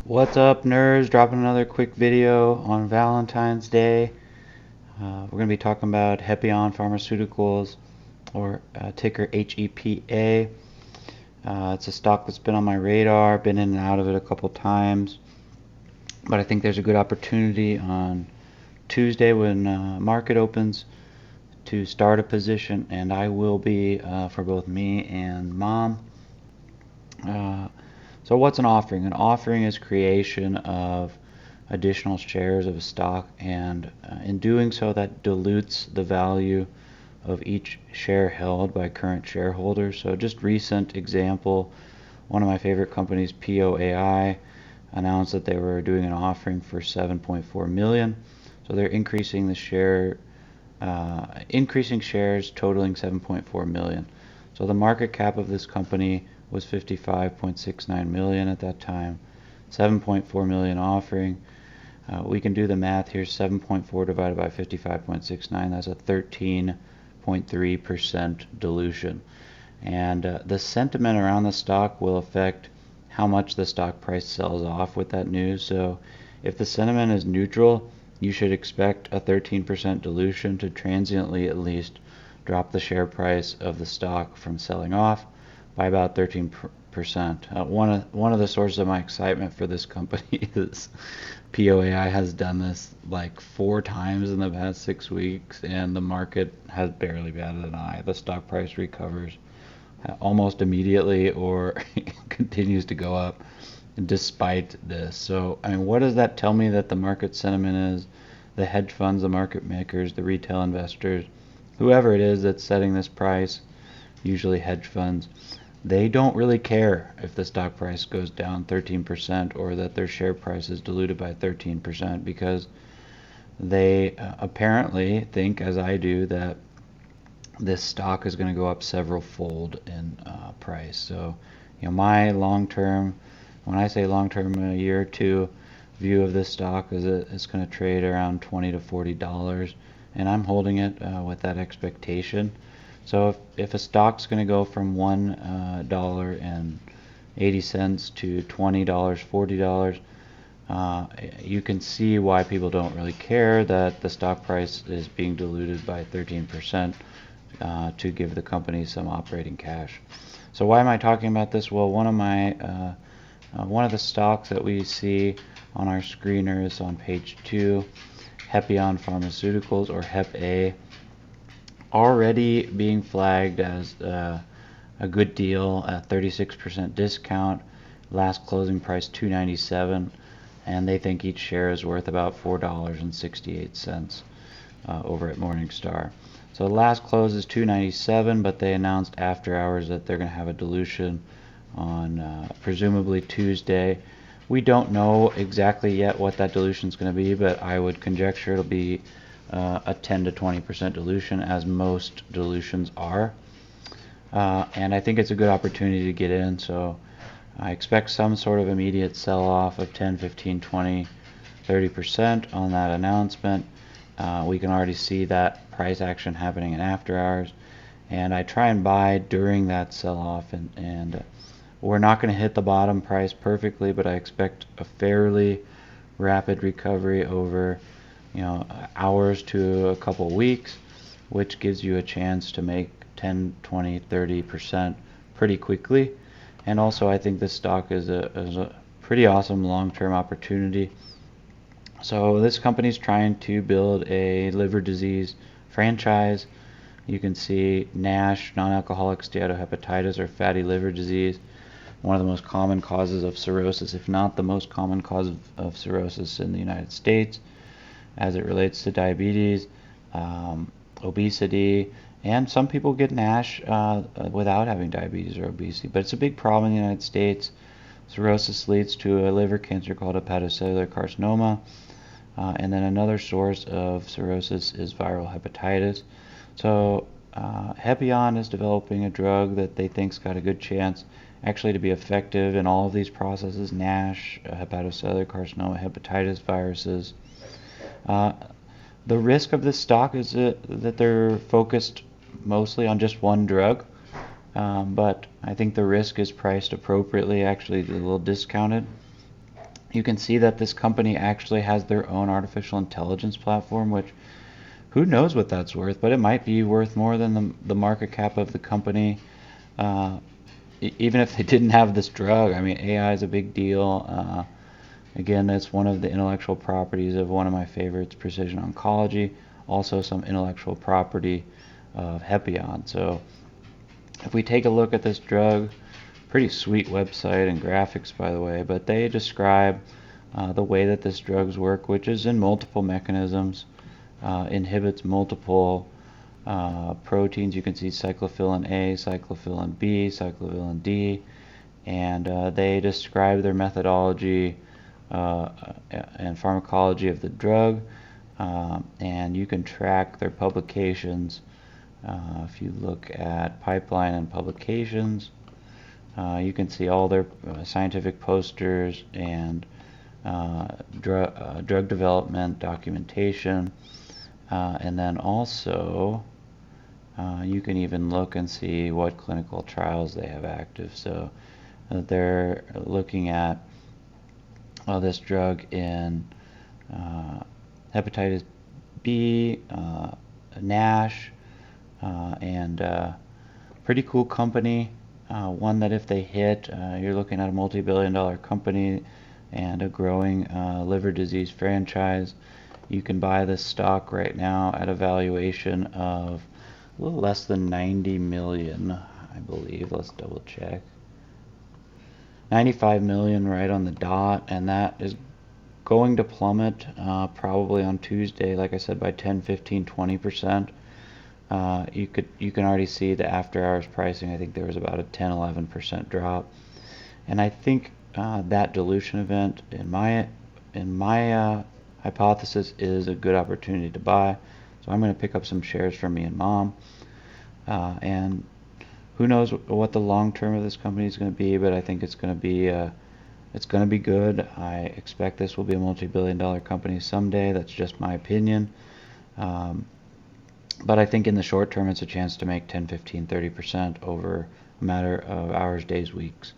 What's up, nerds? Dropping another quick video on Valentine's Day. We're going to be talking about Hepion Pharmaceuticals, or ticker HEPA. It's a stock that's been on my radar, been in and out of it a couple times, but I think there's a good opportunity on Tuesday when market opens to start a position, and I will be for both me and mom. So what's an offering? An offering is creation of additional shares of a stock, and in doing so that dilutes the value of each share held by current shareholders. So just recent example, one of my favorite companies, POAI, announced that they were doing an offering for 7.4 million. So they're increasing the increasing shares totaling 7.4 million. So the market cap of this company was 55.69 million at that time. 7.4 million offering. We can do the math here. 7.4 divided by 55.69, that's a 13.3% dilution. And the sentiment around the stock will affect how much the stock price sells off with that news. So if the sentiment is neutral, you should expect a 13% dilution to transiently at least drop the share price of the stock from selling off by about 13%. One of the sources of my excitement for this company is POAI has done this like 4 times in the past 6 weeks, and the market has barely batted an eye. The stock price recovers almost immediately or continues to go up despite this. So, I mean, what does that tell me that the market sentiment is? The hedge funds, the market makers, the retail investors, whoever it is that's setting this price, usually hedge funds, they don't really care if the stock price goes down 13% or that their share price is diluted by 13%, because they apparently think, as I do, that this stock is going to go up several fold in price. So, my long-term, when I say long-term, a year or two view of this stock is it's going to trade around $20 to $40, and I'm holding it with that expectation. So if a stock's going to go from $1.80 to $20, $40, you can see why people don't really care that the stock price is being diluted by 13% to give the company some operating cash. So why am I talking about this? Well, one of the stocks that we see on our screener is on page 2, Hepion Pharmaceuticals, or HEP-A, already being flagged as a good deal at 36% discount. Last closing price $2.97, and they think each share is worth about $4.68 over at Morningstar. So the last close is $2.97, but they announced after hours that they're going to have a dilution on presumably Tuesday. We don't know exactly yet what that dilution is going to be, but I would conjecture it'll be a 10 to 20% dilution, as most dilutions are. And I think it's a good opportunity to get in, so I expect some sort of immediate sell-off of 10, 15, 20, 30% on that announcement. We can already see that price action happening in after hours, and I try and buy during that sell-off, and we're not going to hit the bottom price perfectly, but I expect a fairly rapid recovery over hours to a couple weeks, which gives you a chance to make 10, 20, 30% pretty quickly. And also I think this stock is a pretty awesome long-term opportunity. So this company's trying to build a liver disease franchise. You can see NASH, non-alcoholic steatohepatitis, or fatty liver disease, one of the most common causes of cirrhosis, if not the most common cause of cirrhosis in the United States, as it relates to diabetes, obesity, and some people get NASH without having diabetes or obesity. But it's a big problem in the United States. Cirrhosis leads to a liver cancer called hepatocellular carcinoma, and then another source of cirrhosis is viral hepatitis. So Hepion is developing a drug that they think's got a good chance actually to be effective in all of these processes: NASH, hepatocellular carcinoma, hepatitis viruses. The risk of this stock is that they're focused mostly on just one drug, but I think the risk is priced appropriately, actually a little discounted. You can see that this company actually has their own artificial intelligence platform, which who knows what that's worth, but it might be worth more than the market cap of the company. Even if they didn't have this drug, I mean, AI is a big deal. Again, that's one of the intellectual properties of one of my favorites, precision oncology. Also some intellectual property of Hepion. So if we take a look at this drug, pretty sweet website and graphics, by the way, but they describe the way that this drugs work, which is in multiple mechanisms, inhibits multiple proteins. You can see cyclophilin A, cyclophilin B, cyclophilin D, and they describe their methodology and pharmacology of the drug, and you can track their publications. If you look at pipeline and publications, you can see all their scientific posters and drug development documentation, and then also you can even look and see what clinical trials they have active. So they're looking at this drug in hepatitis B, NASH, and pretty cool company. One that if they hit, you're looking at a multi-billion-dollar company and a growing liver disease franchise. You can buy this stock right now at a valuation of a little less than 90 million, I believe. Let's double check. 95 million right on the dot, and that is going to plummet probably on Tuesday, like I said, by 10, 15, 20%. You can already see the after hours pricing. I think there was about a 10, 11% drop, and I think that dilution event, in my hypothesis, is a good opportunity to buy. So I'm going to pick up some shares from me and Mom, and who knows what the long term of this company is going to be, but I think it's going to be good. I expect this will be a multi-billion-dollar company someday. That's just my opinion. But I think in the short term, it's a chance to make 10, 15, 30% over a matter of hours, days, weeks.